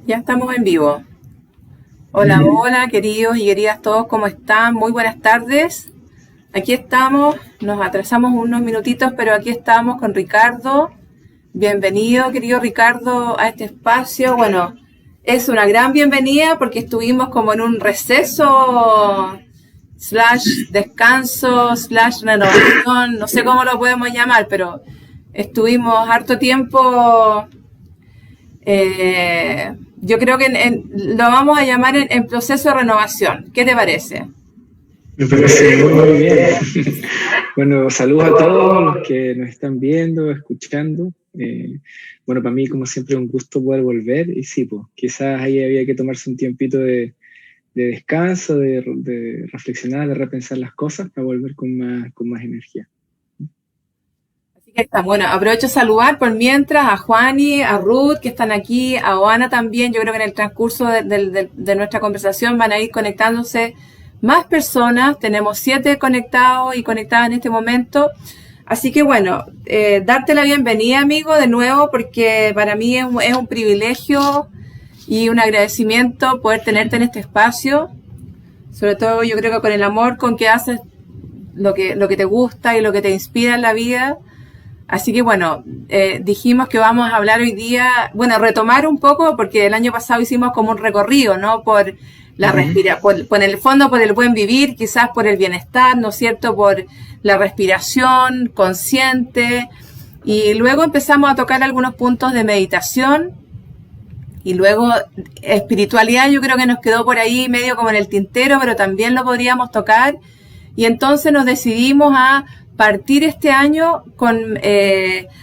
Ya estamos en vivo. Hola, hola, queridos y queridas todos, ¿cómo están? Muy buenas tardes. Aquí estamos, nos atrasamos unos minutitos, pero aquí estamos con Ricardo. Bienvenido, querido Ricardo, a este espacio. Bueno, es una gran bienvenida porque estuvimos como en un receso, slash descanso, slash renovación, no sé cómo lo podemos llamar, pero estuvimos harto tiempo. Yo creo que lo vamos a llamar en proceso de renovación. ¿Qué te parece? Me parece muy bien. Bueno, saludos a todos los que nos están viendo, escuchando. Bueno, para mí, como siempre, un gusto poder volver. Y sí, pues, quizás ahí había que tomarse un tiempito de descanso, de reflexionar, de repensar las cosas para volver con más energía. Así que está, bueno, aprovecho a saludar por mientras a Juani, a Ruth, que están aquí, a Oana también. Yo creo que en el transcurso de nuestra conversación van a ir conectándose más personas. Tenemos 7 conectados y conectadas en este momento. Así que bueno, darte la bienvenida, amigo, de nuevo, porque para mí es un privilegio y un agradecimiento poder tenerte en este espacio. Sobre todo yo creo que con el amor con que haces lo que te gusta y lo que te inspira en la vida. Así que bueno, dijimos que vamos a hablar hoy día, bueno, retomar un poco, porque el año pasado hicimos como un recorrido, ¿no? Por la Ujú. por el fondo, por el buen vivir, quizás por el bienestar, ¿no es cierto? Por la respiración consciente. Y luego empezamos a tocar algunos puntos de meditación. Y luego espiritualidad yo creo que nos quedó por ahí medio como en el tintero, pero también lo podríamos tocar. Y entonces nos decidimos a partir este año con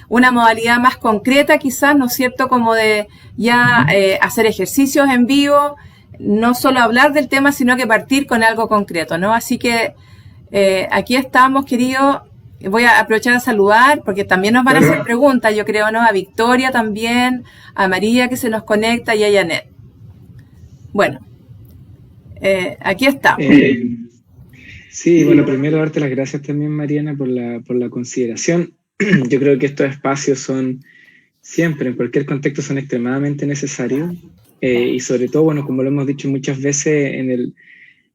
una modalidad más concreta quizás, ¿no es cierto? Como de ya hacer ejercicios en vivo, no solo hablar del tema, sino que partir con algo concreto, ¿no? Así que aquí estamos, querido. Voy a aprovechar a saludar porque también nos van a hacer Claro. preguntas, yo creo, ¿no? A Victoria también, a María que se nos conecta y a Janet. Bueno, aquí estamos. Eh, sí, bueno, primero darte las gracias también, Mariana, por la consideración. Yo creo que estos espacios son siempre, en cualquier contexto, son extremadamente necesarios. Y sobre todo, bueno, como lo hemos dicho muchas veces,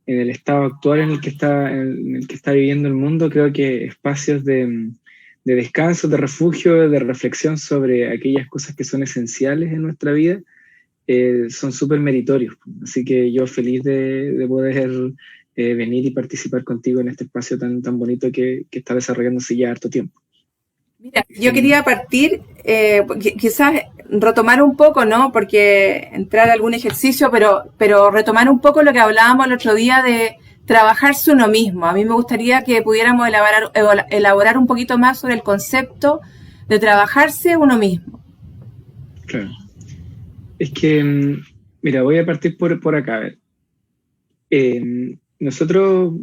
en el estado actual en el que está viviendo el mundo, creo que espacios de descanso, de refugio, de reflexión sobre aquellas cosas que son esenciales en nuestra vida, son súper meritorios. Así que yo feliz de poder venir y participar contigo en este espacio tan bonito que está desarrollándose ya harto tiempo. Mira, yo quería partir, quizás retomar un poco, ¿no? Porque entrar a algún ejercicio, pero retomar un poco lo que hablábamos el otro día de trabajarse uno mismo. A mí me gustaría que pudiéramos elaborar un poquito más sobre el concepto de trabajarse uno mismo. Claro. Es que, mira, voy a partir por acá. A ver. Nosotros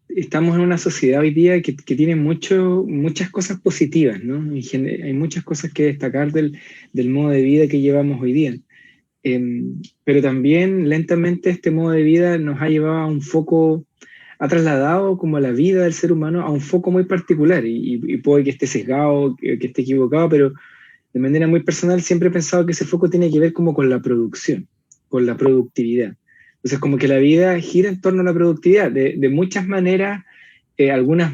estamos en una sociedad hoy día que tiene muchas cosas positivas, ¿no? Hay muchas cosas que destacar del modo de vida que llevamos hoy día. Pero también lentamente este modo de vida nos ha llevado a un foco, ha trasladado como la vida del ser humano a un foco muy particular y puede que esté sesgado, que esté equivocado, pero de manera muy personal siempre he pensado que ese foco tiene que ver como con la producción, con la productividad. Entonces, como que la vida gira en torno a la productividad, de muchas maneras, algunas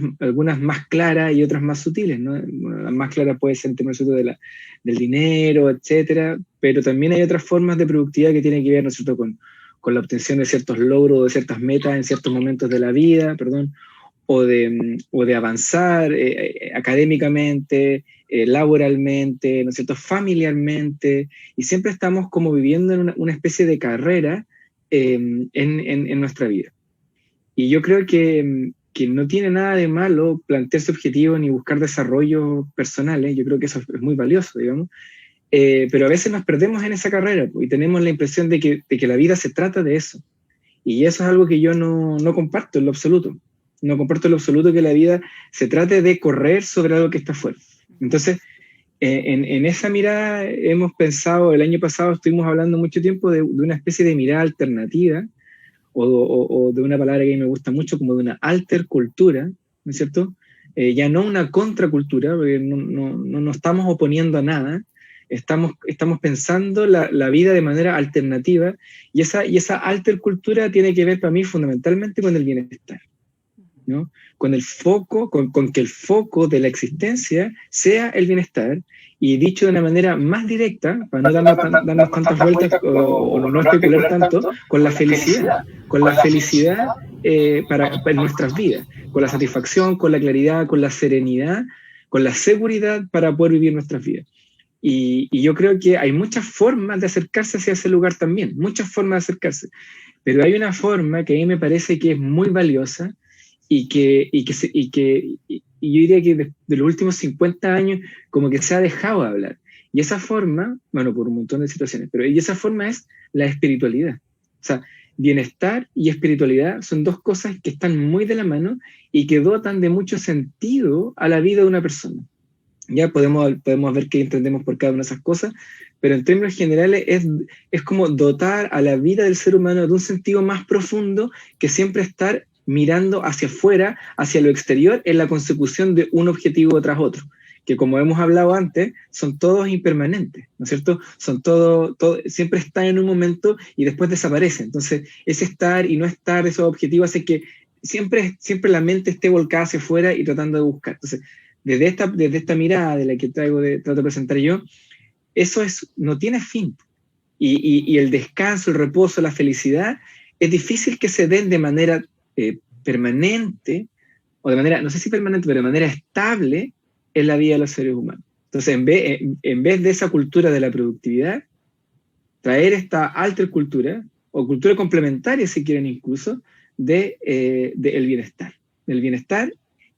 más claras y otras más sutiles, ¿no? Bueno, la más clara puede ser en términos del dinero, etcétera, pero también hay otras formas de productividad que tienen que ver, ¿no es cierto?, con la obtención de ciertos logros, de ciertas metas en ciertos momentos de la vida, perdón, o de avanzar académicamente, laboralmente, ¿no es cierto?, familiarmente, y siempre estamos como viviendo en una especie de carrera en nuestra vida. Y yo creo que no tiene nada de malo plantearse objetivos ni buscar desarrollos personales, yo creo que eso es muy valioso, digamos, pero a veces nos perdemos en esa carrera y tenemos la impresión de que la vida se trata de eso. Y eso es algo que yo no comparto en lo absoluto. No comparto en lo absoluto que la vida se trate de correr sobre algo que está fuera. Entonces, en esa mirada hemos pensado, el año pasado estuvimos hablando mucho tiempo de una especie de mirada alternativa, o de una palabra que a mí me gusta mucho, como de una altercultura, ¿no es cierto? Ya no una contracultura, porque no nos estamos oponiendo a nada, Estamos pensando la vida de manera alternativa, y esa altercultura tiene que ver para mí fundamentalmente con el bienestar, ¿no? Con el foco, con que el foco de la existencia sea el bienestar, y dicho de una manera más directa, para no darnos tantas vueltas o no especular tanto, con la felicidad para nuestras vidas, con la satisfacción, con la claridad, con la serenidad, con la seguridad para poder vivir nuestras vidas. Y yo creo que hay muchas formas de acercarse hacia ese lugar también, muchas formas de acercarse, pero hay una forma que a mí me parece que es muy valiosa, y yo diría que de los últimos 50 años como que se ha dejado de hablar. Y esa forma, bueno, por un montón de situaciones, pero y esa forma es la espiritualidad. O sea, bienestar y espiritualidad son dos cosas que están muy de la mano y que dotan de mucho sentido a la vida de una persona. Ya podemos ver qué entendemos por cada una de esas cosas, pero en términos generales es como dotar a la vida del ser humano de un sentido más profundo que siempre estar mirando hacia afuera, hacia lo exterior, en la consecución de un objetivo tras otro, que como hemos hablado antes, son todos impermanentes, ¿no es cierto? Son siempre están en un momento y después desaparecen. Entonces, ese estar y no estar, esos objetivos, hace que siempre la mente esté volcada hacia afuera y tratando de buscar. Entonces, desde esta mirada de la que trato de presentar yo, eso no tiene fin. Y el descanso, el reposo, la felicidad, es difícil que se den de manera permanente, o de manera, no sé si permanente, pero de manera estable en la vida de los seres humanos. Entonces, en vez de esa cultura de la productividad, traer esta altercultura, o cultura complementaria, si quieren incluso, del bienestar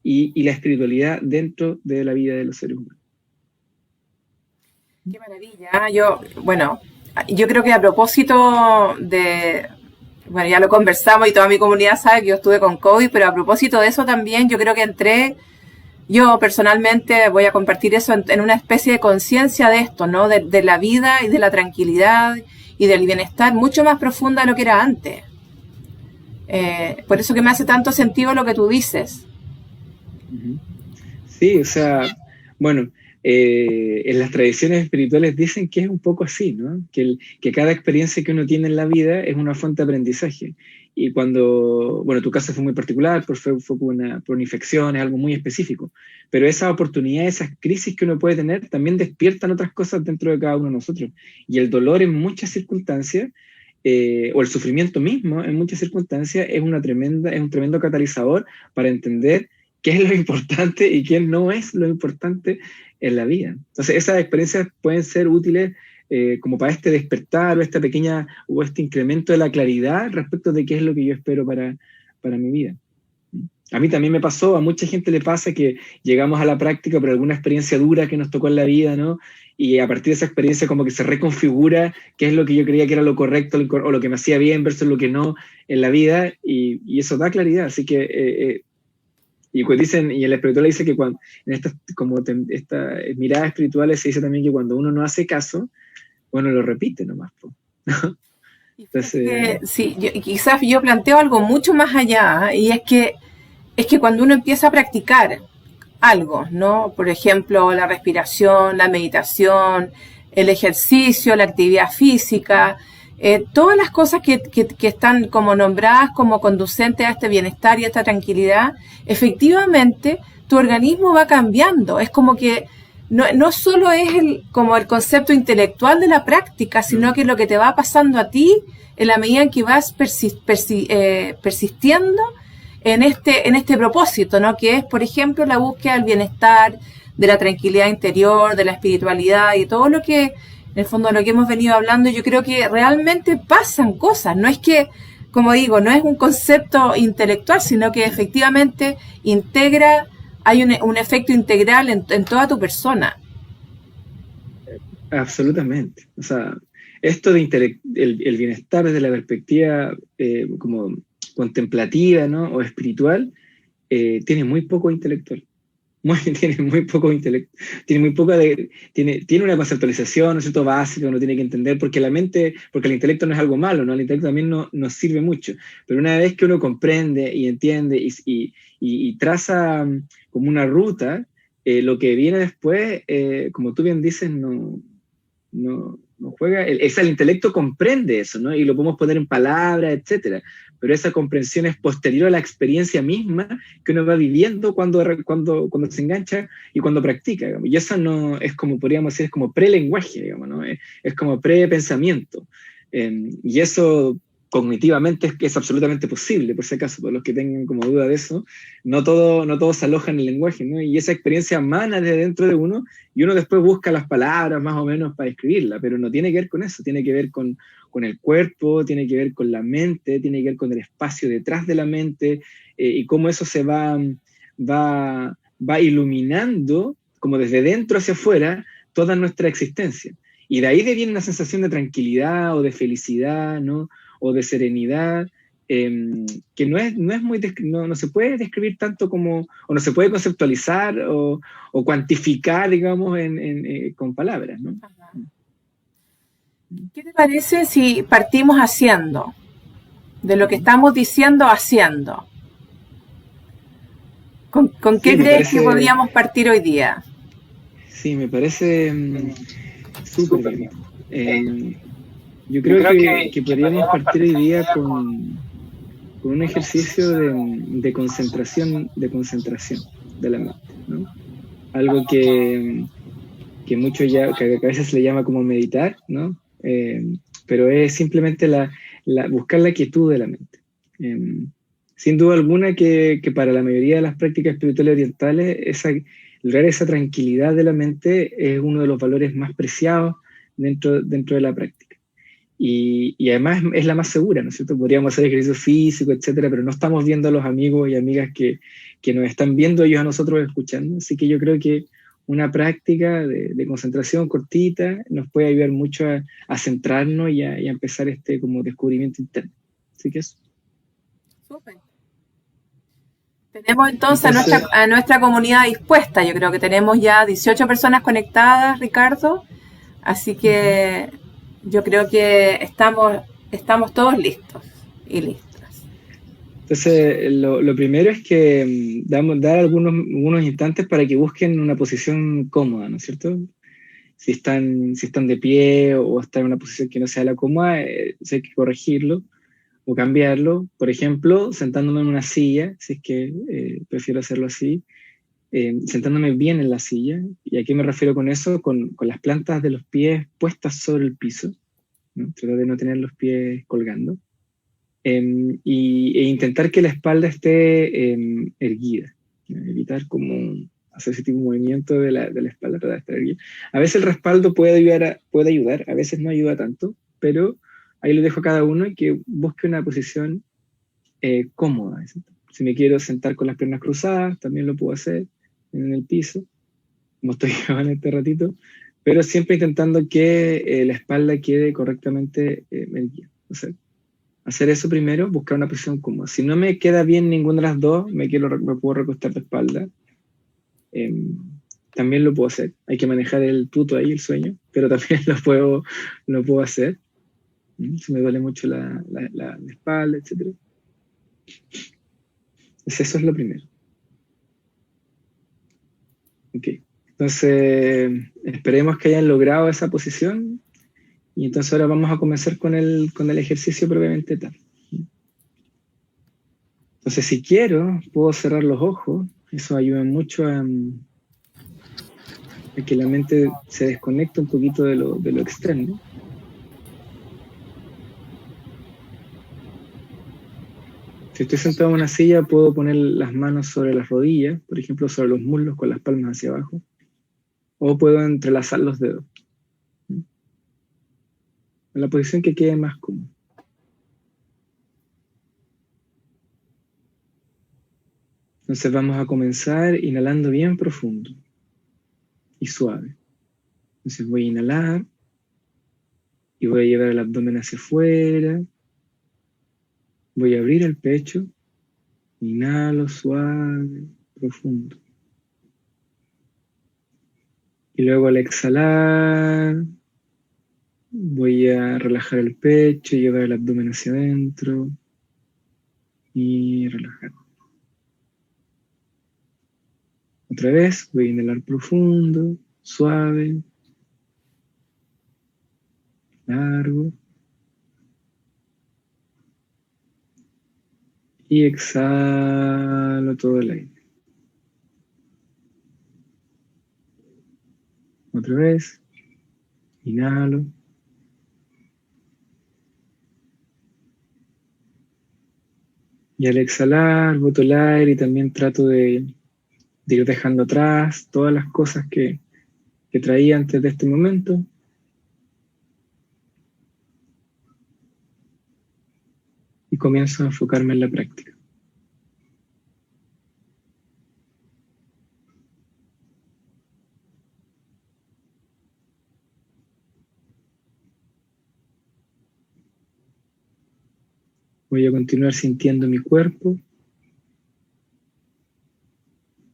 y la espiritualidad dentro de la vida de los seres humanos. Qué maravilla. Yo creo que a propósito bueno, ya lo conversamos y toda mi comunidad sabe que yo estuve con COVID, pero a propósito de eso también, yo creo que yo personalmente voy a compartir eso en una especie de conciencia de esto, ¿no? De la vida y de la tranquilidad y del bienestar mucho más profunda de lo que era antes. Por eso que me hace tanto sentido lo que tú dices. Sí, o sea, bueno, en las tradiciones espirituales dicen que es un poco así, ¿no? Que cada experiencia que uno tiene en la vida es una fuente de aprendizaje. Y bueno, tu caso fue muy particular, fue por una infección, es algo muy específico, pero esas oportunidades, esas crisis que uno puede tener, también despiertan otras cosas dentro de cada uno de nosotros. Y el dolor en muchas circunstancias, o el sufrimiento mismo en muchas circunstancias, es un tremendo catalizador para entender qué es lo importante y qué no es lo importante en la vida. Entonces, esas experiencias pueden ser útiles como para este despertar o este incremento de la claridad respecto de qué es lo que yo espero para mi vida. A mí también me pasó, a mucha gente le pasa que llegamos a la práctica por alguna experiencia dura que nos tocó en la vida, ¿no? Y a partir de esa experiencia como que se reconfigura qué es lo que yo creía que era lo correcto o lo que me hacía bien versus lo que no en la vida, y eso da claridad. Así que y dicen, y el espiritual dice que en estas miradas espirituales se dice también que cuando uno no hace caso, bueno, lo repite nomás, ¿no? Entonces, Sí, quizás yo planteo algo mucho más allá, y es que cuando uno empieza a practicar algo, ¿no? Por ejemplo, la respiración, la meditación, el ejercicio, la actividad física, todas las cosas que están como nombradas como conducentes a este bienestar y a esta tranquilidad, efectivamente tu organismo va cambiando. Es como que no solo es como el concepto intelectual de la práctica, sino que lo que te va pasando a ti en la medida en que vas persistiendo en este propósito, ¿no? Que es, por ejemplo, la búsqueda del bienestar, de la tranquilidad interior, de la espiritualidad y todo lo que, en el fondo, lo que hemos venido hablando. Yo creo que realmente pasan cosas. No es que, como digo, no es un concepto intelectual, sino que efectivamente hay un efecto integral en toda tu persona. Absolutamente. O sea, esto de el bienestar desde la perspectiva como contemplativa, ¿no? O espiritual, tiene muy poco intelectual. Tiene muy poco intelecto, tiene una conceptualización, ¿no es cierto?, básica, uno tiene que entender, porque el intelecto no es algo malo, ¿no? El intelecto también nos sirve mucho, pero una vez que uno comprende y entiende y traza como una ruta, lo que viene después, como tú bien dices, no no juega, el intelecto comprende eso, ¿no? Y lo podemos poner en palabras, etcétera, pero esa comprensión es posterior a la experiencia misma que uno va viviendo cuando se engancha y cuando practica, digamos. Y eso no es como, podríamos decir, es como pre-lenguaje, digamos, ¿no? Es como pre-pensamiento. Y eso cognitivamente es absolutamente posible, por si acaso, por los que tengan como duda de eso, no todo se aloja en el lenguaje, ¿no? Y esa experiencia emana de dentro de uno y uno después busca las palabras más o menos para escribirla, pero no tiene que ver con eso, tiene que ver con el cuerpo, tiene que ver con la mente, tiene que ver con el espacio detrás de la mente, y cómo eso se va iluminando, como desde dentro hacia afuera, toda nuestra existencia. Y de ahí viene una sensación de tranquilidad o de felicidad, ¿no? O de serenidad, que no es muy, no se puede describir tanto como, o no se puede conceptualizar o cuantificar, digamos, con palabras, ¿no? ¿Qué te parece si partimos haciendo? De lo que estamos diciendo, haciendo. ¿Con qué Sí, me crees que parece, podríamos partir hoy día? sí, me parece súper bien. Yo creo que podríamos partir hoy día con un ejercicio de concentración de la mente, ¿no? Algo que a veces se le llama como meditar, ¿no? Pero es simplemente buscar la quietud de la mente. Sin duda alguna que para la mayoría de las prácticas espirituales orientales, lograr esa tranquilidad de la mente es uno de los valores más preciados dentro de la práctica. Y además es la más segura, ¿no es cierto? Podríamos hacer ejercicio físico, etcétera, pero no estamos viendo a los amigos y amigas que nos están viendo, ellos a nosotros escuchando. Así que yo creo que una práctica de concentración cortita nos puede ayudar mucho a centrarnos y a empezar como descubrimiento interno. Así que eso. Súper. Tenemos entonces Entonces, a nuestra comunidad dispuesta. Yo creo que tenemos ya 18 personas conectadas, Ricardo. Así que yo creo que estamos todos listos y listas. entonces lo primero es que dar algunos instantes para que busquen una posición cómoda, ¿no es cierto? Si están de pie o están en una posición que no sea la cómoda, hay que corregirlo o cambiarlo. Por ejemplo, sentándome en una silla, si es que prefiero hacerlo así, sentándome bien en la silla. ¿Y a qué me refiero con eso? Con las plantas de los pies puestas sobre el piso, ¿no? Tratar de no tener los pies colgando. E intentar que la espalda esté erguida, ¿no? Evitar como hacer ese tipo de movimiento de la espalda para estar erguida. A veces el respaldo puede ayudar, a veces no ayuda tanto, pero ahí lo dejo a cada uno y que busque una posición cómoda. ¿Cierto? Si me quiero sentar con las piernas cruzadas, también lo puedo hacer en el piso, como estoy yo en este ratito, pero siempre intentando que la espalda quede correctamente erguida. O sea, hacer eso primero, buscar una posición cómoda. Si no me queda bien ninguna de las dos, me puedo recostar de espalda. También lo puedo hacer. Hay que manejar el tuto ahí, el sueño, pero también lo puedo hacer. Si me duele mucho la espalda, etc. Entonces eso es lo primero. Ok. Entonces, esperemos que hayan logrado esa posición. Y entonces ahora vamos a comenzar con el ejercicio propiamente tal. Entonces, si quiero, puedo cerrar los ojos. Eso ayuda mucho a que la mente se desconecte un poquito de lo externo. Si estoy sentado en una silla, puedo poner las manos sobre las rodillas, por ejemplo, sobre los muslos con las palmas hacia abajo. O puedo entrelazar los dedos. En la posición que quede más cómoda. Entonces vamos a comenzar inhalando bien profundo y suave. Entonces voy a inhalar y voy a llevar el abdomen hacia afuera. Voy a abrir el pecho. Inhalo suave, profundo. Y luego al exhalar, voy a relajar el pecho, llevar el abdomen hacia adentro y relajar. Otra vez, voy a inhalar profundo, suave. largo. Y exhalo todo el aire. Otra vez. Inhalo. Y al exhalar, boto el aire y también trato de ir dejando atrás todas las cosas que traía antes de este momento. Y comienzo a enfocarme en la práctica. Voy a continuar sintiendo mi cuerpo,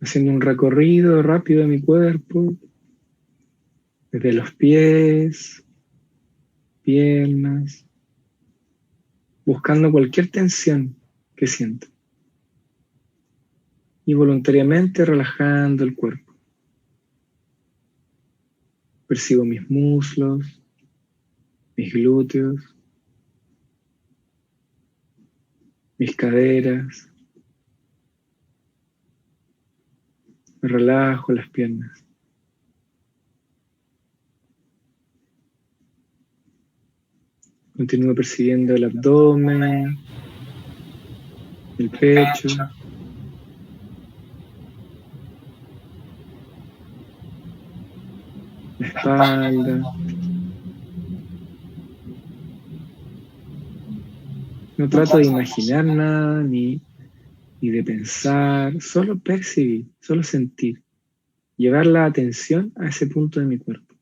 haciendo un recorrido rápido de mi cuerpo, desde los pies, piernas, buscando cualquier tensión que sienta. Y voluntariamente relajando el cuerpo. Percibo mis muslos, mis glúteos, mis caderas. Me relajo las piernas. Continúo percibiendo el abdomen, el pecho, la espalda. No trato de imaginar nada ni de pensar, solo percibir, solo sentir. Llevar la atención a ese punto de mi cuerpo.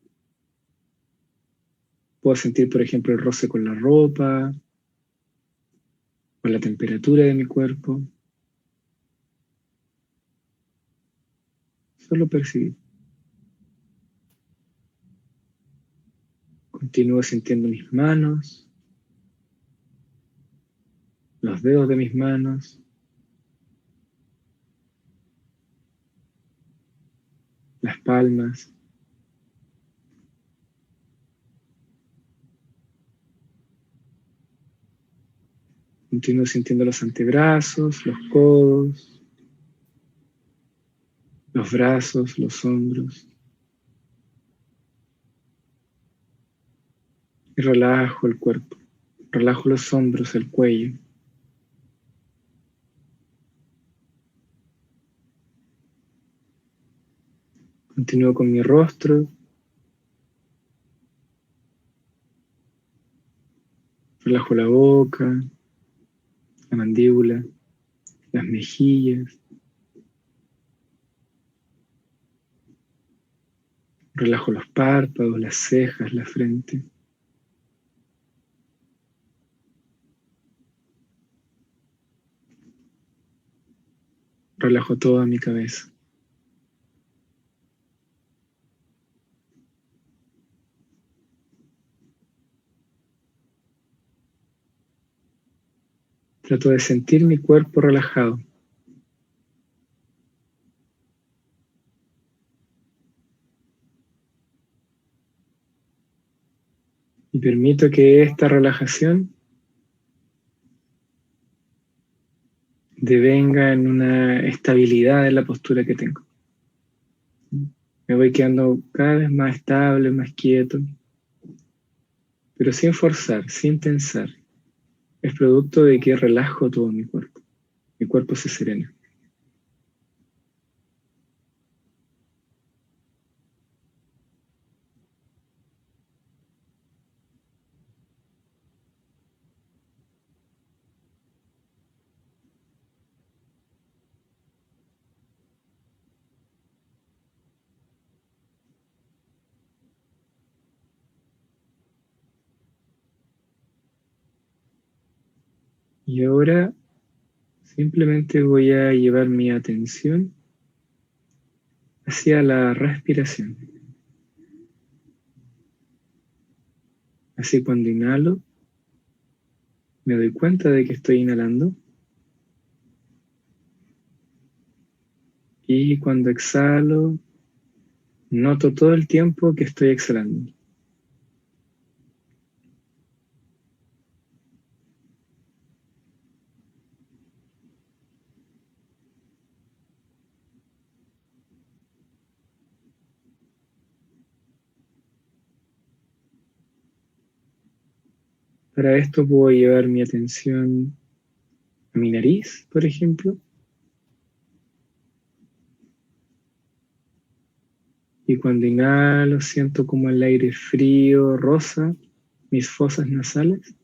Puedo sentir, por ejemplo, el roce con la ropa, con la temperatura de mi cuerpo. Solo percibir. Continúo sintiendo mis manos, los dedos de mis manos, las palmas. Continúo sintiendo los antebrazos, los codos, los brazos, los hombros. Y relajo el cuerpo, relajo los hombros, el cuello. Continúo con mi rostro. Relajo la boca, la mandíbula, las mejillas. Relajo los párpados, las cejas, la frente. Relajo toda mi cabeza. Trato de sentir mi cuerpo relajado. Y permito que esta relajación devenga en una estabilidad en la postura que tengo. Me voy quedando cada vez más estable, más quieto, pero sin forzar, sin tensar. Es producto de que relajo todo mi cuerpo. Mi cuerpo se serena. Y ahora simplemente voy a llevar mi atención hacia la respiración. Así cuando inhalo, me doy cuenta de que estoy inhalando. Y cuando exhalo, noto todo el tiempo que estoy exhalando. Para esto puedo llevar mi atención a mi nariz, por ejemplo, y cuando inhalo siento como el aire frío roza mis fosas nasales.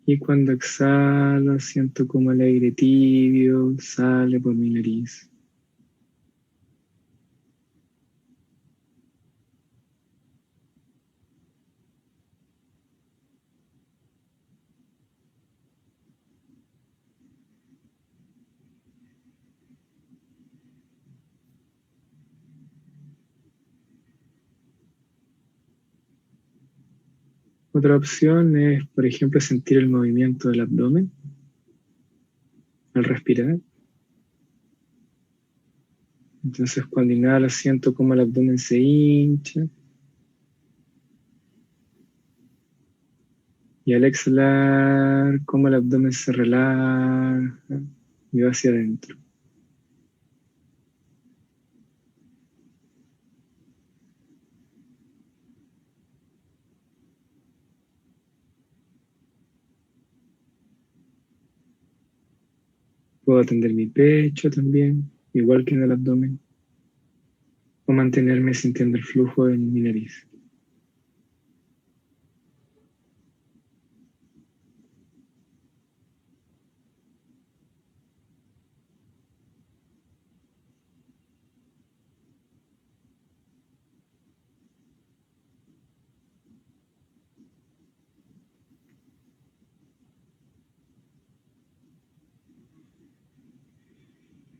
Y cuando exhalo siento como el aire tibio sale por mi nariz. Otra opción es, por ejemplo, sentir el movimiento del abdomen al respirar. Entonces, cuando inhalo, siento como el abdomen se hincha. Y al exhalar, como el abdomen se relaja y va hacia adentro. Puedo atender mi pecho también, igual que en el abdomen. O mantenerme sintiendo el flujo en mi nariz.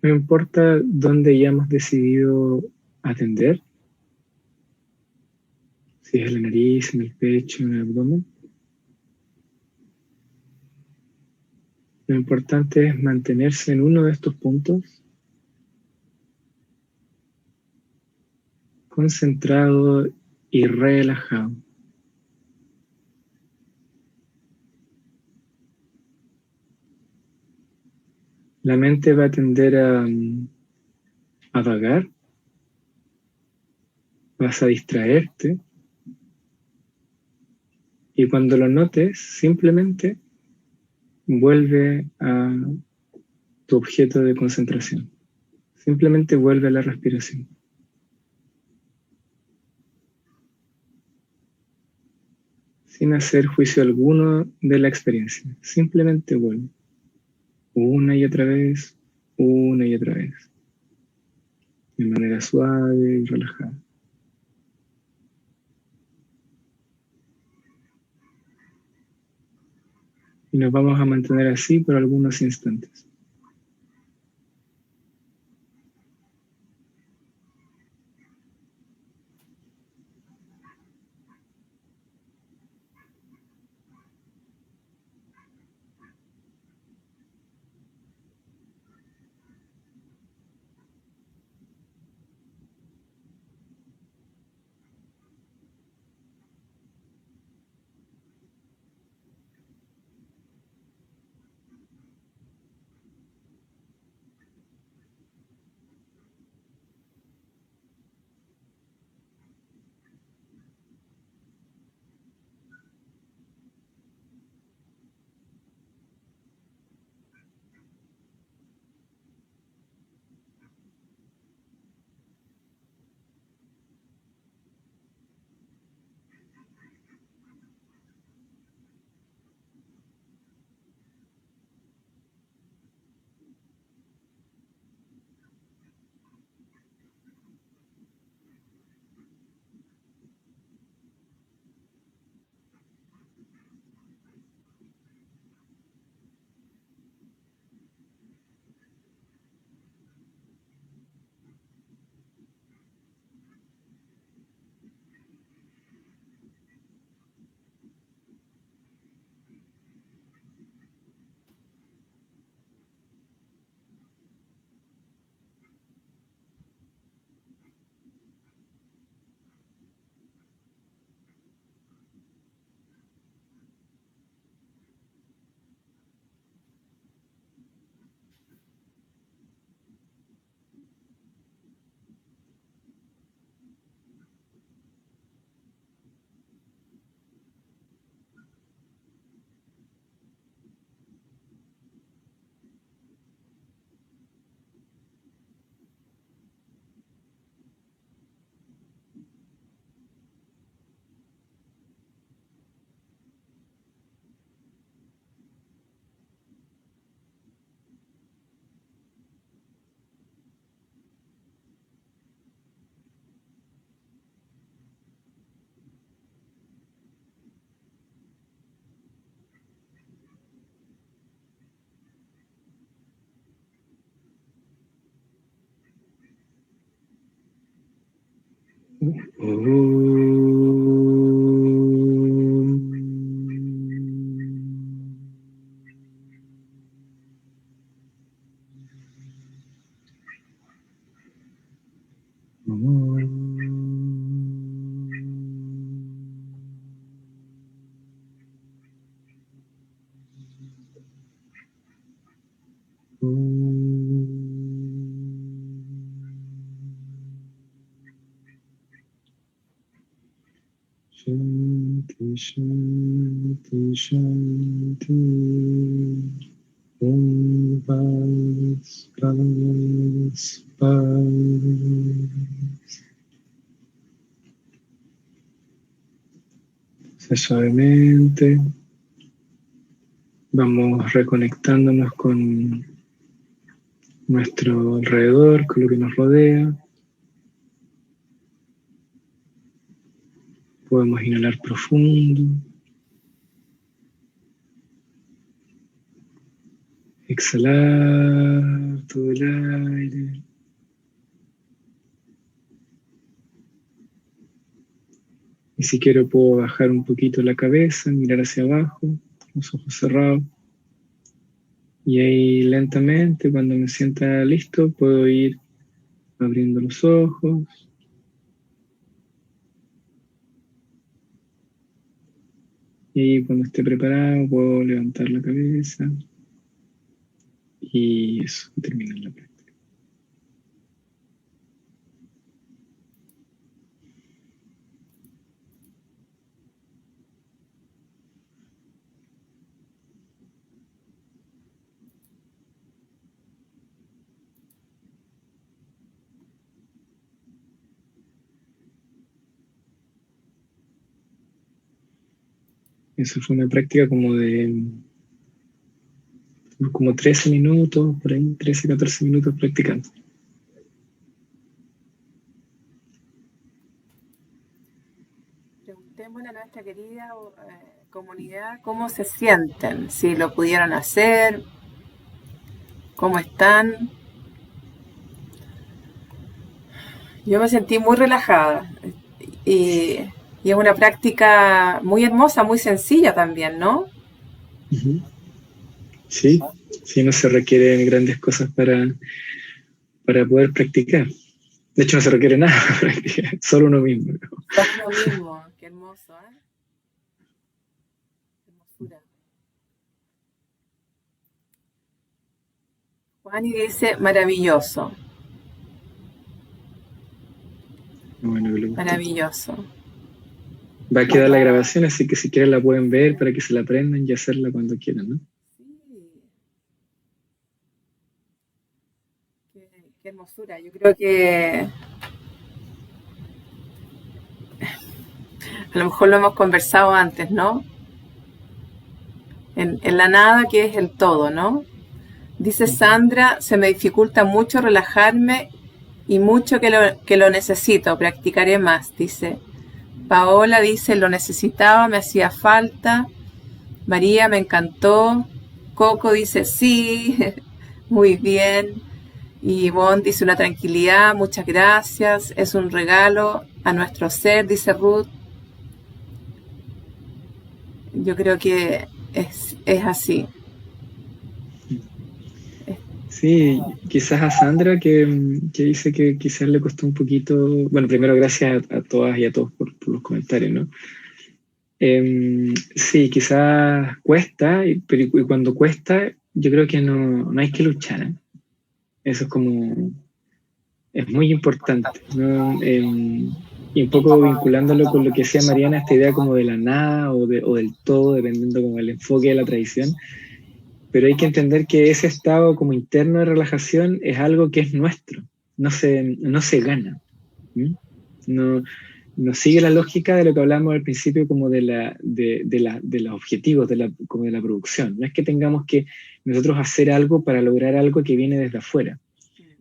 No importa dónde hayamos decidido atender, si es en la nariz, en el pecho, en el abdomen. Lo importante es mantenerse en uno de estos puntos, concentrado y relajado. La mente va a tender a vagar, vas a distraerte y cuando lo notes, simplemente vuelve a tu objeto de concentración. Simplemente vuelve a la respiración. Sin hacer juicio alguno de la experiencia. Simplemente vuelve. Una y otra vez, una y otra vez. De manera suave y relajada. Y nos vamos a mantener así por algunos instantes. Shanti, Shanti, Shanti. Paz, paz, paz. Suavemente vamos reconectándonos con nuestro alrededor, con lo que nos rodea. Podemos inhalar profundo. Exhalar todo el aire. Y si quiero puedo bajar un poquito la cabeza, mirar hacia abajo, los ojos cerrados. Y ahí lentamente, cuando me sienta listo, puedo ir abriendo los ojos. Y cuando esté preparado puedo levantar la cabeza. Y eso, terminar la práctica. Eso fue una práctica como 13 minutos, por ahí, 13, 14 minutos practicando. Preguntémosle a nuestra querida comunidad cómo se sienten, si lo pudieron hacer, cómo están. Yo me sentí muy relajada y es una práctica muy hermosa, muy sencilla también, ¿no? Sí, sí, no se requieren grandes cosas para poder practicar. De hecho, no se requiere nada para practicar, solo uno mismo. Solo uno mismo, qué hermoso, ¿eh? Hermosura. Juani dice, maravilloso. Bueno, maravilloso. Va a quedar la grabación, así que si quieren la pueden ver para que se la aprendan y hacerla cuando quieran, ¿no? Qué hermosura. Yo creo que a lo mejor lo hemos conversado antes, ¿no? En la nada que es el todo, ¿no? Dice Sandra, se me dificulta mucho relajarme y mucho que lo necesito, practicaré más, dice. Paola dice, lo necesitaba, me hacía falta. María, me encantó. Coco dice, sí, muy bien. Y Ivonne dice, una tranquilidad, muchas gracias, es un regalo a nuestro ser, dice Ruth. Yo creo que es así. Sí, quizás a Sandra que dice que quizás le costó un poquito, bueno, primero gracias a todas y a todos por los comentarios, ¿no? Sí, quizás cuesta, pero y cuando cuesta, yo creo que no hay que luchar, ¿eh? Eso es muy importante, ¿no? Y un poco vinculándolo con lo que decía Mariana, esta idea como de la nada o del todo, dependiendo como el enfoque de la tradición. Pero hay que entender que ese estado como interno de relajación es algo que es nuestro, no se gana. No sigue la lógica de lo que hablamos al principio como de los objetivos, como de la producción. No es que tengamos que nosotros hacer algo para lograr algo que viene desde afuera.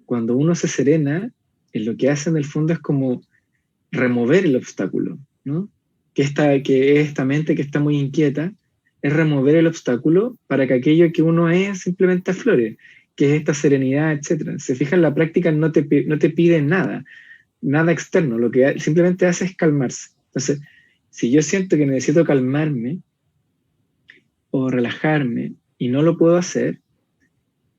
Cuando uno se serena, lo que hace en el fondo es como remover el obstáculo, ¿no? Que es esta mente que está muy inquieta, es remover el obstáculo para que aquello que uno es simplemente aflore, que es esta serenidad, etc. Se fijan, la práctica no te pide nada, nada externo, lo que simplemente hace es calmarse. Entonces, si yo siento que necesito calmarme o relajarme y no lo puedo hacer,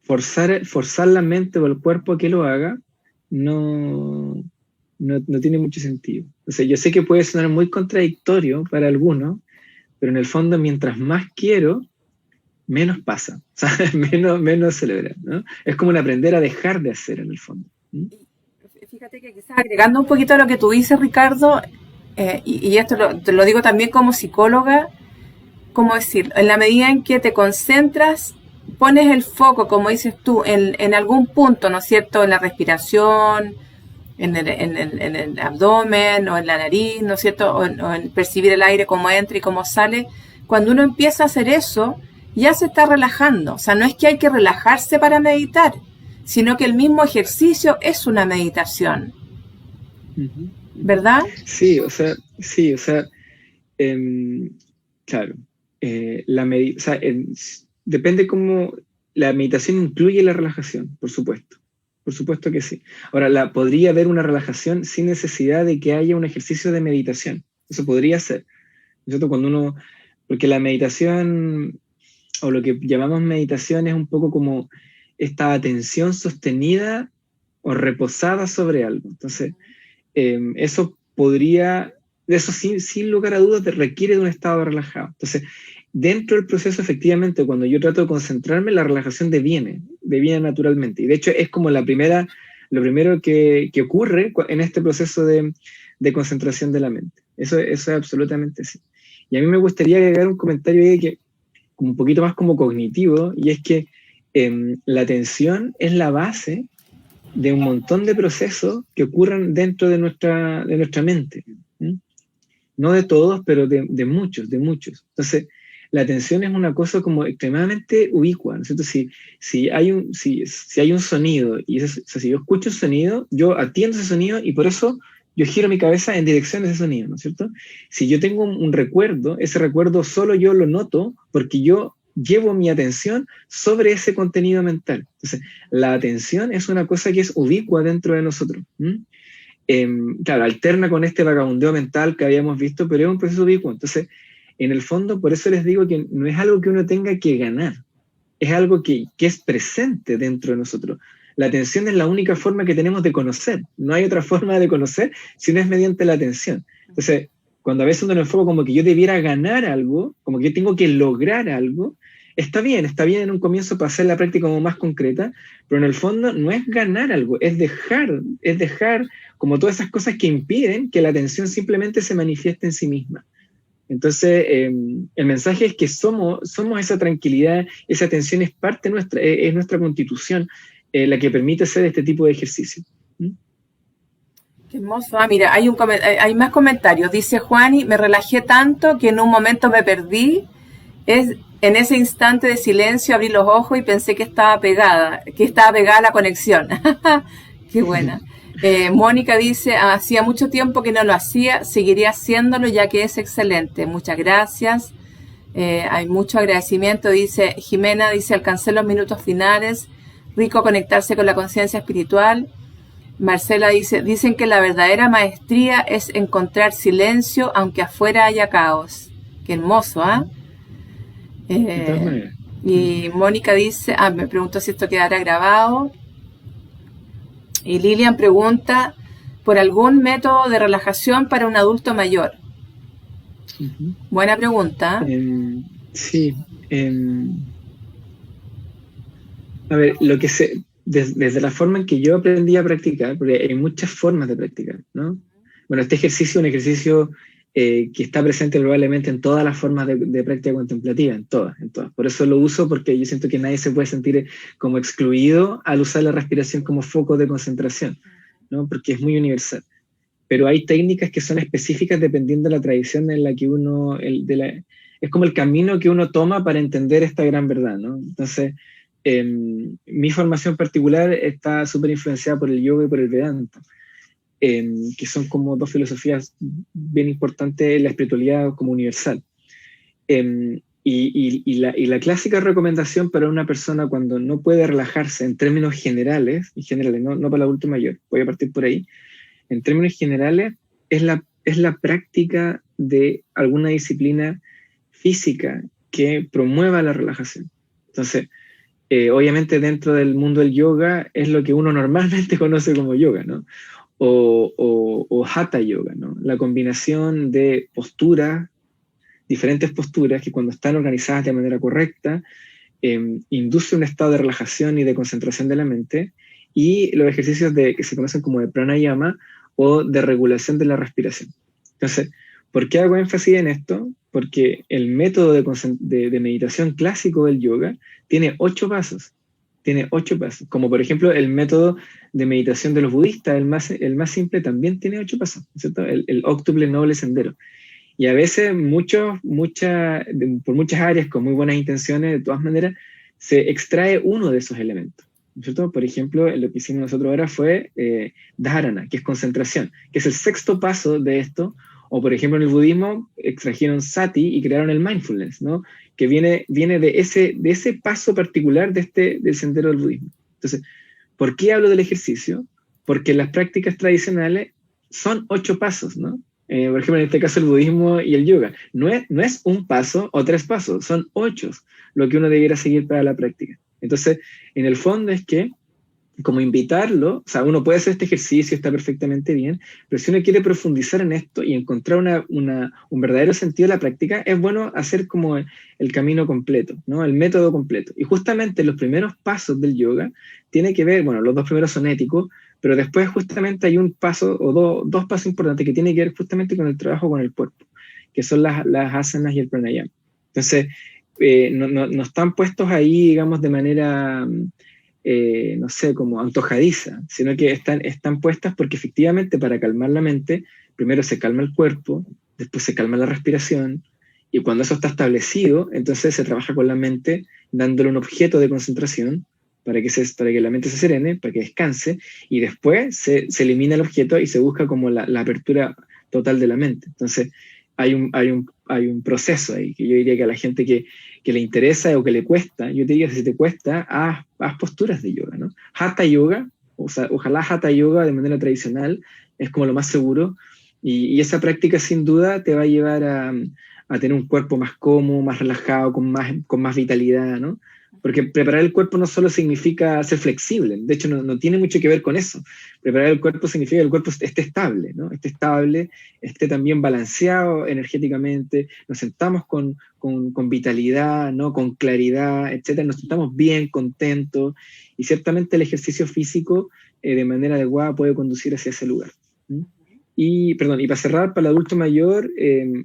forzar la mente o el cuerpo a que lo haga no tiene mucho sentido. O sea, yo sé que puede sonar muy contradictorio para algunos, pero en el fondo, mientras más quiero, menos pasa, ¿sabes? menos celebrar, ¿no? Es como un aprender a dejar de hacer en el fondo. ¿Mm? Fíjate que quizás agregando un poquito a lo que tú dices, Ricardo, y esto te lo digo también como psicóloga, ¿cómo decir? En la medida en que te concentras, pones el foco, como dices tú, en algún punto, ¿no es cierto? En la respiración, en el abdomen o en la nariz, ¿no es cierto? O en percibir el aire cómo entra y cómo sale. Cuando uno empieza a hacer eso, ya se está relajando. O sea, no es que hay que relajarse para meditar, sino que el mismo ejercicio es una meditación. Ujú. ¿Verdad? Sí, o sea, claro, o sea, depende cómo la meditación incluye la relajación, por supuesto que sí. Ahora, podría haber una relajación sin necesidad de que haya un ejercicio de meditación, eso podría ser, ¿no es cierto? Porque la meditación, o lo que llamamos meditación, es un poco como esta atención sostenida o reposada sobre algo. Entonces, eso sin lugar a dudas requiere de un estado relajado. Entonces, dentro del proceso, efectivamente, cuando yo trato de concentrarme, la relajación deviene naturalmente. Y de hecho es como lo primero que ocurre en este proceso de concentración de la mente. Eso es absolutamente sí. Y a mí me gustaría agregar un comentario ahí que un poquito más como cognitivo, y es que la atención es la base de un montón de procesos que ocurren dentro de nuestra mente. ¿Sí? No de todos, pero de muchos. Entonces, la atención es una cosa como extremadamente ubicua, ¿no es cierto? Si hay un sonido, o sea, si yo escucho un sonido, yo atiendo ese sonido y por eso yo giro mi cabeza en dirección de ese sonido, ¿no es cierto? Si yo tengo un recuerdo, ese recuerdo solo yo lo noto porque yo llevo mi atención sobre ese contenido mental. Entonces, la atención es una cosa que es ubicua dentro de nosotros. Claro, alterna con este vagabundeo mental que habíamos visto, pero es un proceso ubicuo. Entonces, en el fondo, por eso les digo que no es algo que uno tenga que ganar, es algo que es presente dentro de nosotros. La atención es la única forma que tenemos de conocer. No hay otra forma de conocer si no es mediante la atención. Entonces, cuando a veces uno lo enfoca como que yo debiera ganar algo, como que yo tengo que lograr algo, está bien en un comienzo para hacer la práctica como más concreta, pero en el fondo no es ganar algo, es dejar como todas esas cosas que impiden que la atención simplemente se manifieste en sí misma. Entonces, el mensaje es que somos esa tranquilidad, esa atención es parte nuestra, es nuestra constitución la que permite hacer este tipo de ejercicio. ¿Mm? Qué hermoso. Ah, mira, hay más comentarios. Dice Juani, me relajé tanto que en un momento me perdí. En ese instante de silencio abrí los ojos y pensé que estaba pegada a la conexión. Qué buena. Mónica dice, hacía mucho tiempo que no lo hacía, seguiría haciéndolo ya que es excelente. Muchas gracias. Hay mucho agradecimiento. Dice Jimena, dice, alcancé los minutos finales. Rico conectarse con la conciencia espiritual. Marcela dice, dicen que la verdadera maestría es encontrar silencio aunque afuera haya caos. Qué hermoso, ¿ah? Y Mónica dice, me pregunto si esto quedará grabado. Y Lilian pregunta por algún método de relajación para un adulto mayor. Uh-huh. Buena pregunta. Sí. A ver, desde la forma en que yo aprendí a practicar, porque hay muchas formas de practicar, ¿no? Bueno, este ejercicio es un ejercicio que está presente probablemente en todas las formas de práctica contemplativa, en todas. Por eso lo uso, porque yo siento que nadie se puede sentir como excluido al usar la respiración como foco de concentración, ¿no? Porque es muy universal. Pero hay técnicas que son específicas dependiendo de la tradición en la que uno, es como el camino que uno toma para entender esta gran verdad, ¿no? Entonces, mi formación particular está súper influenciada por el yoga y por el Vedanta. Que son como dos filosofías bien importantes en la espiritualidad como universal. Y la clásica recomendación para una persona cuando no puede relajarse en términos generales, no para el adulto mayor, voy a partir por ahí, en términos generales, es la práctica de alguna disciplina física que promueva la relajación. Entonces, obviamente dentro del mundo del yoga es lo que uno normalmente conoce como yoga, ¿no? O hatha yoga, ¿no? La combinación de posturas, diferentes posturas que cuando están organizadas de manera correcta, induce un estado de relajación y de concentración de la mente, y los ejercicios que se conocen como de pranayama o de regulación de la respiración. Entonces, ¿por qué hago énfasis en esto? Porque el método de meditación clásico del yoga tiene 8 pasos. Tiene 8 pasos. Como por ejemplo el método de meditación de los budistas, el más simple, también tiene 8 pasos, ¿cierto? El octuple noble sendero. Y a veces por muchas áreas con muy buenas intenciones, de todas maneras, se extrae uno de esos elementos, ¿cierto? Por ejemplo, lo que hicimos nosotros ahora fue dharana, que es concentración, que es el 6º paso de esto. O por ejemplo en el budismo extrajeron sati y crearon el mindfulness, ¿no? Que viene de ese paso particular del sendero del budismo. Entonces, ¿por qué hablo del ejercicio? Porque las prácticas tradicionales son 8 pasos, ¿no? Por ejemplo, en este caso el budismo y el yoga. No es un paso o 3 pasos, son 8 lo que uno debiera seguir para la práctica. Entonces, en el fondo es que, como invitarlo, o sea, uno puede hacer este ejercicio, está perfectamente bien, pero si uno quiere profundizar en esto y encontrar un verdadero sentido de la práctica, es bueno hacer como el camino completo, ¿no? El método completo. Y justamente los primeros pasos del yoga tiene que ver, bueno, los 2 primeros son éticos, pero después justamente hay un paso o dos pasos importantes que tienen que ver justamente con el trabajo con el cuerpo, que son las asanas y el pranayama. Entonces, no están puestos ahí, digamos, de manera, no sé, como antojadiza, sino que están puestas porque efectivamente para calmar la mente, primero se calma el cuerpo, después se calma la respiración, y cuando eso está establecido, entonces se trabaja con la mente dándole un objeto de concentración para que la mente se serene, para que descanse, y después se elimina el objeto y se busca como la apertura total de la mente. Entonces, hay un proceso ahí, que yo diría que a la gente que le interesa o que le cuesta, yo te diría que si te cuesta, haz posturas de yoga, ¿no? Hatha yoga, o sea, ojalá hatha yoga de manera tradicional, es como lo más seguro, y esa práctica sin duda te va a llevar a tener un cuerpo más cómodo, más relajado, con más vitalidad, ¿no? Porque preparar el cuerpo no solo significa ser flexible, de hecho no tiene mucho que ver con eso. Preparar el cuerpo significa que el cuerpo esté estable, ¿no? Esté estable, esté también balanceado energéticamente, nos sentamos con vitalidad, ¿no? Con claridad, etcétera, nos sentamos bien, contentos, y ciertamente el ejercicio físico de manera adecuada puede conducir hacia ese lugar. Y para cerrar, para el adulto mayor,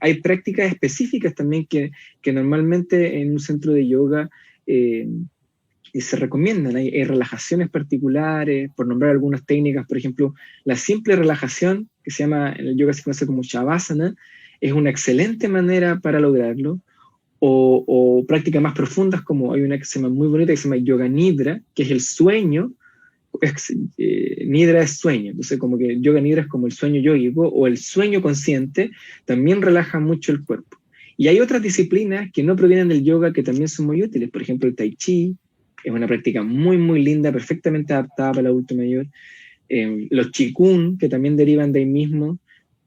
hay prácticas específicas también que normalmente en un centro de yoga se recomiendan. Hay relajaciones particulares, por nombrar algunas técnicas, por ejemplo, la simple relajación, que se llama, en el yoga se conoce como Shavasana, es una excelente manera para lograrlo, o prácticas más profundas, como hay una que se llama muy bonita, que se llama Yoga Nidra, que es el sueño. Nidra es sueño, entonces como que Yoga Nidra es como el sueño yógico o el sueño consciente, también relaja mucho el cuerpo. Y hay otras disciplinas que no provienen del yoga que también son muy útiles, por ejemplo el Tai Chi, es una práctica muy muy linda, perfectamente adaptada para el adulto mayor, los Qigong, que también derivan de ahí mismo,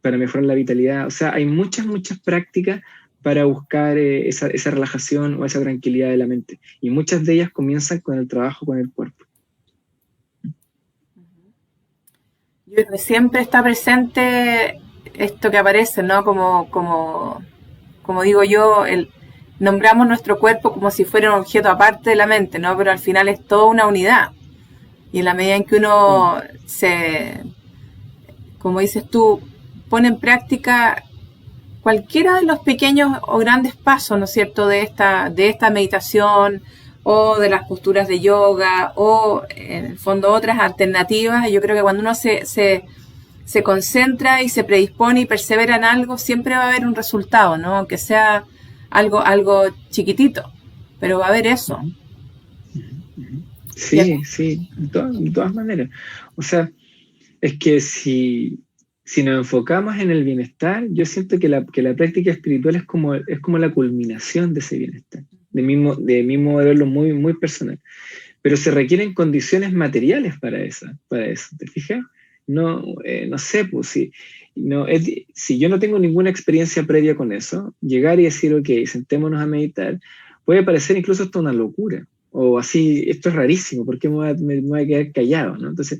para mejorar la vitalidad, o sea, hay muchas prácticas para buscar esa relajación o esa tranquilidad de la mente, y muchas de ellas comienzan con el trabajo con el cuerpo. Yo creo que siempre está presente esto que aparece, ¿no? Como digo yo, nombramos nuestro cuerpo como si fuera un objeto aparte de la mente, ¿no? Pero al final es toda una unidad. Y en la medida en que uno como dices tú, pone en práctica cualquiera de los pequeños o grandes pasos, ¿no es cierto?, de esta meditación, o de las posturas de yoga, o en el fondo otras alternativas. Yo creo que cuando uno se concentra y se predispone y persevera en algo, siempre va a haber un resultado, ¿no? Aunque sea algo chiquitito, pero va a haber eso. Sí, de todas maneras. O sea, es que si nos enfocamos en el bienestar, yo siento que la práctica espiritual es como la culminación de ese bienestar. De mismo de verlo muy, muy personal. Pero se requieren condiciones materiales para eso, ¿te fijas? no sé, pues si yo no tengo ninguna experiencia previa con eso, llegar y decir, ok, sentémonos a meditar, puede parecer incluso hasta una locura, o así, esto es rarísimo, ¿por qué me voy a quedar callado, ¿no? Entonces,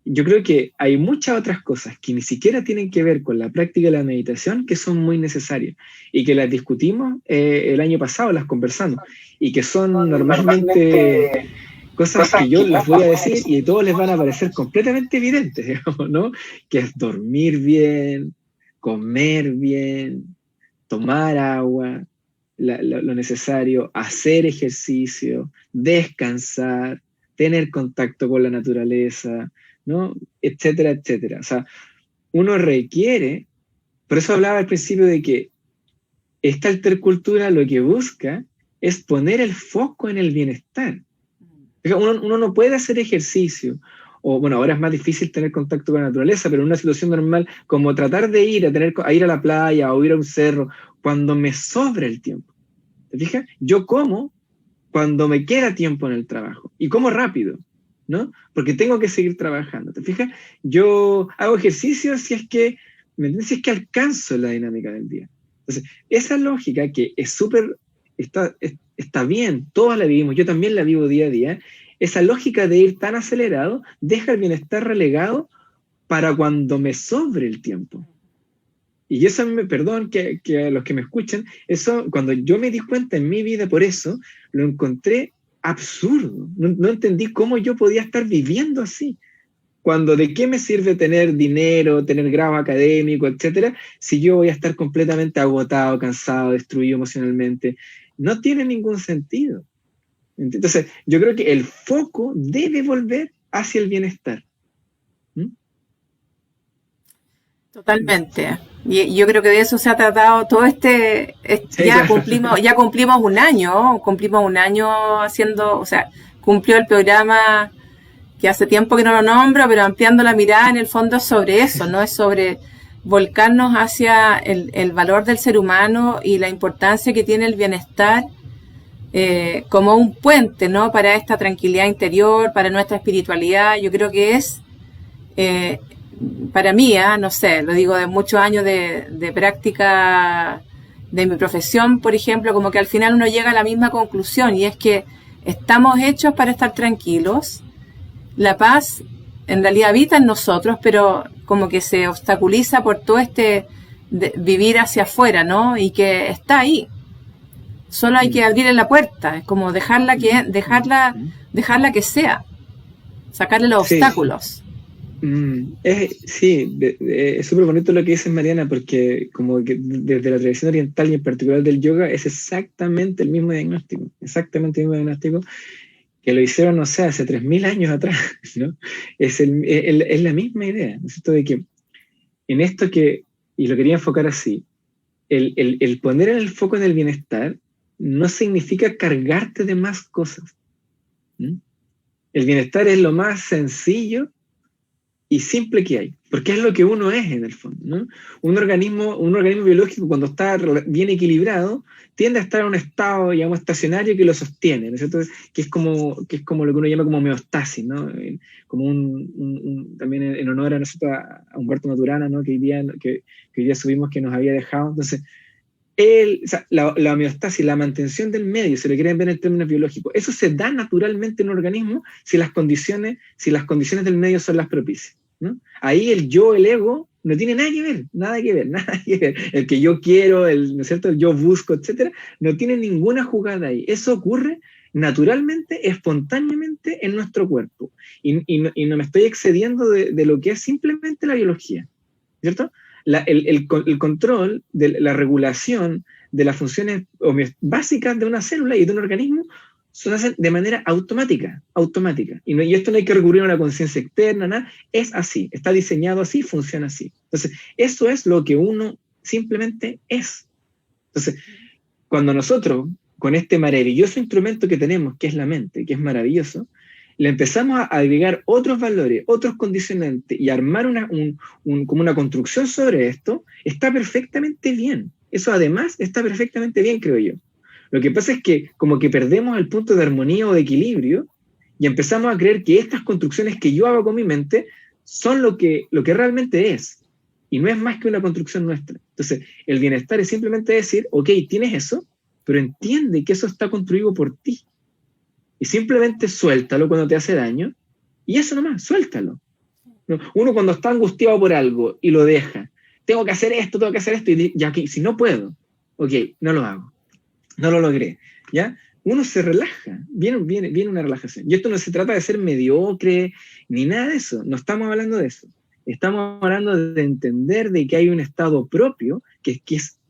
yo creo que hay muchas otras cosas que ni siquiera tienen que ver con la práctica de la meditación que son muy necesarias y que las discutimos el año pasado, las conversamos, y que son normalmente cosas que yo las voy a decir y a todos les van a parecer completamente evidentes, digamos, ¿no? Que es dormir bien, comer bien, tomar agua, lo necesario, hacer ejercicio, descansar, tener contacto con la naturaleza, ¿no? Etcétera, etcétera. O sea, uno requiere, por eso hablaba al principio de que esta altercultura lo que busca es poner el foco en el bienestar. Uno no puede hacer ejercicio, o bueno, ahora es más difícil tener contacto con la naturaleza, pero en una situación normal, como tratar de ir a ir a la playa o ir a un cerro, cuando me sobra el tiempo. ¿Te fijas? Yo como cuando me queda tiempo en el trabajo, y como rápido, ¿no? Porque tengo que seguir trabajando. ¿Te fijas? Yo hago ejercicio si es que alcanzo la dinámica del día. Entonces, esa lógica que es súper, está bien, todos la vivimos, yo también la vivo día a día, esa lógica de ir tan acelerado deja el bienestar relegado para cuando me sobre el tiempo. Y eso, perdón que a los que me escuchan, eso, cuando yo me di cuenta en mi vida por eso, lo encontré absurdo. No entendí cómo yo podía estar viviendo así. Cuando de qué me sirve tener dinero, tener grado académico, etcétera, si yo voy a estar completamente agotado, cansado, destruido emocionalmente. No tiene ningún sentido. Entonces, yo creo que el foco debe volver hacia el bienestar. Totalmente. Y yo creo que de eso se ha tratado todo ya cumplimos un año haciendo, o sea, cumplió el programa que hace tiempo que no lo nombro, pero ampliando la mirada en el fondo es sobre eso, ¿no? Es sobre volcarnos hacia el valor del ser humano y la importancia que tiene el bienestar como un puente, ¿no? Para esta tranquilidad interior, para nuestra espiritualidad. Yo creo que es para mí, no sé, lo digo de muchos años de práctica de mi profesión, por ejemplo, como que al final uno llega a la misma conclusión, y es que estamos hechos para estar tranquilos. La paz en realidad habita en nosotros, pero como que se obstaculiza por todo vivir hacia afuera, ¿no? Y que está ahí. Solo hay que abrirle la puerta, es como dejarla que sea, sacarle los obstáculos. Sí, es súper bonito lo que dices, Mariana, porque como que desde la tradición oriental y en particular del yoga es exactamente el mismo diagnóstico, que lo hicieron, no sé, hace 3.000 años atrás, ¿no? Es la misma idea, ¿no es cierto? De que en esto y lo quería enfocar así, el poner el foco en el bienestar no significa cargarte de más cosas. El bienestar es lo más sencillo y simple que hay, porque es lo que uno es en el fondo, ¿no? Un organismo biológico, cuando está bien equilibrado, tiende a estar en un estado, digamos, estacionario que lo sostiene, ¿no es cierto? Que es como lo que uno llama como homeostasis, ¿no? Como también en honor a Humberto Maturana, ¿no? Que hoy día subimos que nos había dejado. Entonces, o sea, la homeostasis, la mantención del medio, si lo quieren ver en términos biológicos, eso se da naturalmente en un organismo si las condiciones del medio son las propicias, ¿no? Ahí el yo, el ego, no tiene nada que ver. El que yo quiero, ¿no es cierto? El yo busco, etcétera, no tiene ninguna jugada ahí. Eso ocurre naturalmente, espontáneamente en nuestro cuerpo. Y no me estoy excediendo de lo que es simplemente la biología, ¿cierto? El control de la regulación de las funciones básicas de una célula y de un organismo se hacen de manera automática. Y esto no hay que recurrir a una conciencia externa, nada. Es así, está diseñado así, funciona así. Entonces, eso es lo que uno simplemente es. Entonces, cuando nosotros, con este maravilloso instrumento que tenemos, que es la mente, que es maravilloso, le empezamos a agregar otros valores, otros condicionantes y armar como una construcción sobre esto, está perfectamente bien. Eso además está perfectamente bien, creo yo. Lo que pasa es que como que perdemos el punto de armonía o de equilibrio y empezamos a creer que estas construcciones que yo hago con mi mente son lo que realmente es, y no es más que una construcción nuestra. Entonces, el bienestar es simplemente decir, ok, tienes eso, pero entiende que eso está construido por ti. Y simplemente suéltalo cuando te hace daño, y eso nomás, suéltalo. Uno cuando está angustiado por algo y lo deja, tengo que hacer esto, y ya que si no puedo, ok, no lo hago, no lo logré, ¿ya? Uno se relaja, viene una relajación. Y esto no se trata de ser mediocre, ni nada de eso, no estamos hablando de eso. Estamos hablando de entender de que hay un estado propio que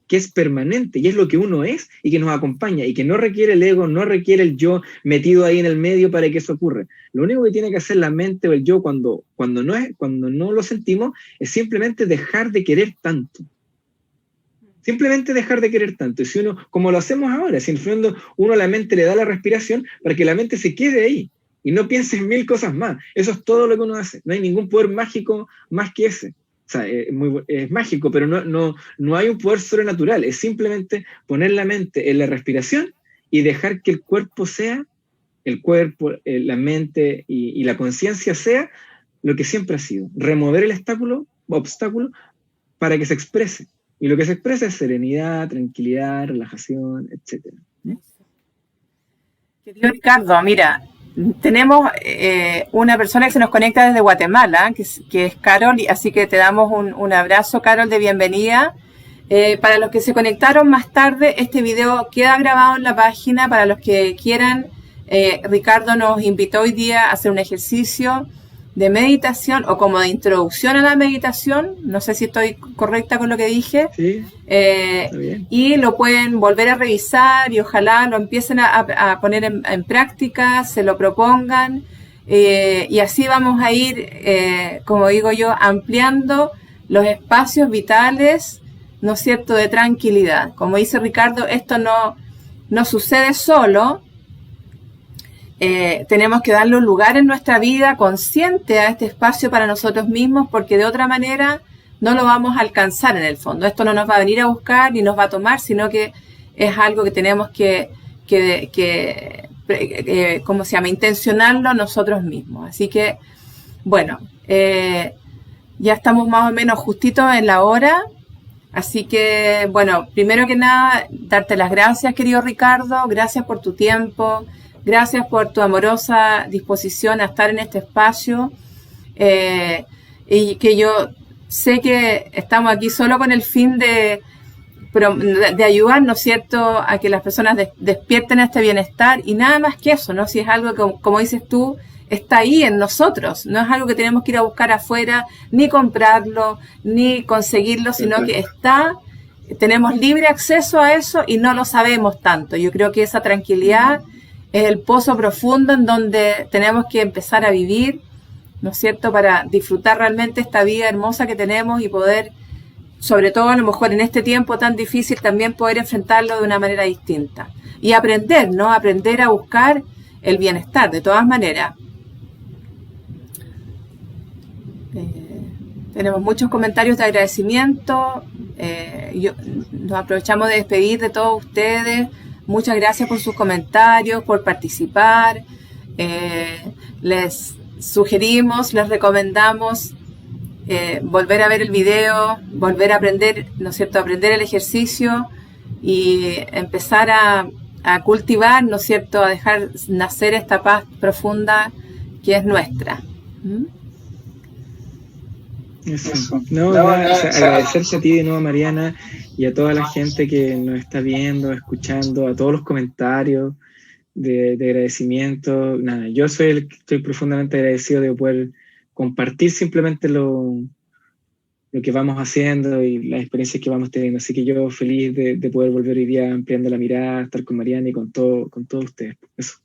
es permanente, y es lo que uno es, y que nos acompaña, y que no requiere el ego, no requiere el yo metido ahí en el medio para que eso ocurra. Lo único que tiene que hacer la mente o el yo cuando no lo sentimos, es simplemente dejar de querer tanto. Simplemente dejar de querer tanto. Y si uno, como lo hacemos ahora, si en el fondo uno a la mente le da la respiración para que la mente se quede ahí y no piense en 1000 cosas más. Eso es todo lo que uno hace. No hay ningún poder mágico más que ese. O sea, es mágico, pero no hay un poder sobrenatural. Es simplemente poner la mente en la respiración y dejar que el cuerpo sea, el cuerpo, la mente y la conciencia sea lo que siempre ha sido. Remover el obstáculo para que se exprese. Y lo que se expresa es serenidad, tranquilidad, relajación, etc. Querido Ricardo, mira, tenemos una persona que se nos conecta desde Guatemala, que es Carol, así que te damos un abrazo, Carol, de bienvenida. Para los que se conectaron más tarde, este video queda grabado en la página. Para los que quieran, Ricardo nos invitó hoy día a hacer un ejercicio de meditación o como de introducción a la meditación. No sé si estoy correcta con lo que dije. Sí, está bien. Y lo pueden volver a revisar y ojalá lo empiecen a poner en práctica, se lo propongan, y así vamos a ir, como digo yo, ampliando los espacios vitales, ¿no es cierto?, de tranquilidad. Como dice Ricardo, esto no sucede solo. Tenemos que darle un lugar en nuestra vida consciente a este espacio para nosotros mismos, porque de otra manera no lo vamos a alcanzar en el fondo. Esto no nos va a venir a buscar ni nos va a tomar, sino que es algo que tenemos que ¿cómo se llama?, intencionarlo nosotros mismos. Así que, bueno, ya estamos más o menos justitos en la hora. Así que, bueno, primero que nada, darte las gracias, querido Ricardo. Gracias por tu tiempo. Gracias por tu amorosa disposición a estar en este espacio, y que yo sé que estamos aquí solo con el fin de ayudar, ¿no es cierto?, a que las personas despierten este bienestar, y nada más que eso, ¿no? Si es algo que, como dices tú, está ahí en nosotros, no es algo que tenemos que ir a buscar afuera, ni comprarlo, ni conseguirlo, sino que tenemos libre acceso a eso y no lo sabemos tanto. Yo creo que esa tranquilidad es el pozo profundo en donde tenemos que empezar a vivir, ¿no es cierto?, para disfrutar realmente esta vida hermosa que tenemos y poder, sobre todo a lo mejor en este tiempo tan difícil, también poder enfrentarlo de una manera distinta. Y aprender, ¿no? Aprender a buscar el bienestar, de todas maneras. Tenemos muchos comentarios de agradecimiento. Nos aprovechamos de despedir de todos ustedes. Muchas gracias por sus comentarios, por participar. Les sugerimos, les recomendamos volver a ver el video, volver a aprender, ¿no es cierto?, aprender el ejercicio y empezar a cultivar, ¿no es cierto?, a dejar nacer esta paz profunda que es nuestra. Eso. Agradecerte a ti de nuevo, Mariana, y a toda la gente que nos está viendo, escuchando, a todos los comentarios de agradecimiento. Nada, yo estoy profundamente agradecido de poder compartir simplemente lo que vamos haciendo y las experiencias que vamos teniendo. Así que yo feliz de poder volver hoy día ampliando la mirada, estar con Mariana y con todos ustedes. Eso.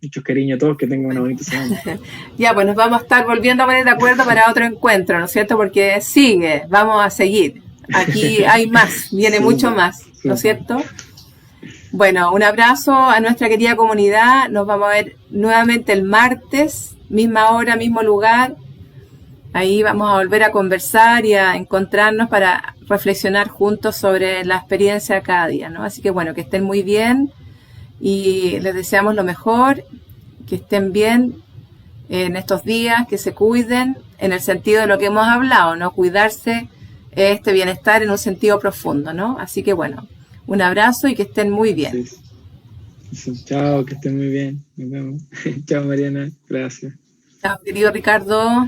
Muchos cariños a todos, que tengan una bonita semana. Ya, pues nos vamos a estar volviendo a poner de acuerdo para otro encuentro, ¿no es cierto? Porque vamos a seguir. Aquí hay más, viene mucho más, ¿no es cierto? Bueno, un abrazo a nuestra querida comunidad. Nos vamos a ver nuevamente el martes, misma hora, mismo lugar. Ahí vamos a volver a conversar y a encontrarnos para reflexionar juntos sobre la experiencia de cada día, ¿no? Así que bueno, que estén muy bien y les deseamos lo mejor, que estén bien en estos días, que se cuiden. en el sentido de lo que hemos hablado, ¿no? Cuidarse este bienestar en un sentido profundo, ¿no? Así que bueno, un abrazo y que estén muy bien. Sí. Sí, chao, que estén muy bien. Nos vemos. Chao, Mariana. Gracias. Chao, querido Ricardo.